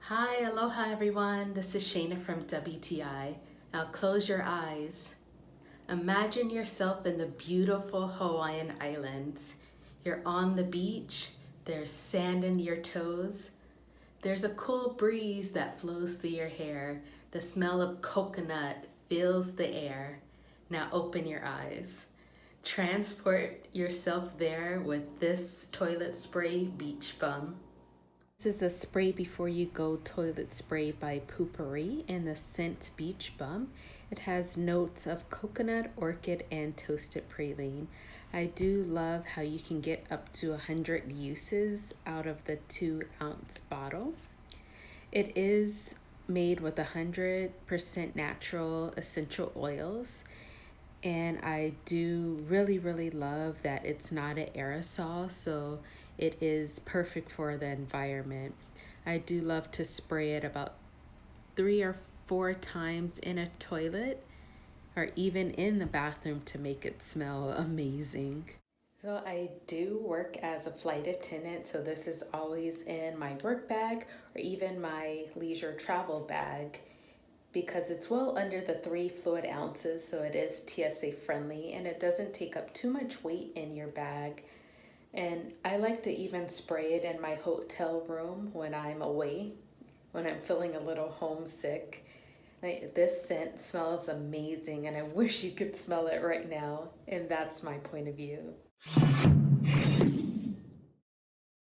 Hi, aloha everyone. This is Shayna from WTI. Now close your eyes. Imagine yourself in the beautiful Hawaiian Islands. You're on the beach, there's sand in your toes. There's a cool breeze that flows through your hair. The smell of coconut fills the air. Now open your eyes. Transport yourself there with this toilet spray Beach Bum. This is a spray before you go toilet spray by Poo Pourri in the scent Beach Bum. It has notes of coconut, orchid, and toasted praline. I do love how you can get up to 100 uses out of the 2-ounce bottle. It is made with 100% natural essential oils. And I do really love that it's not an aerosol, so it is perfect for the environment. I do love to spray it about 3 or 4 times in a toilet or even in the bathroom to make it smell amazing. So I do work as a flight attendant, so this is always in my work bag or even my leisure travel bag, because it's well under the 3 fluid ounces, so it is TSA friendly and it doesn't take up too much weight in your bag. And I like to even spray it in my hotel room when I'm away, when I'm feeling a little homesick. This scent smells amazing and I wish you could smell it right now, and that's my point of view.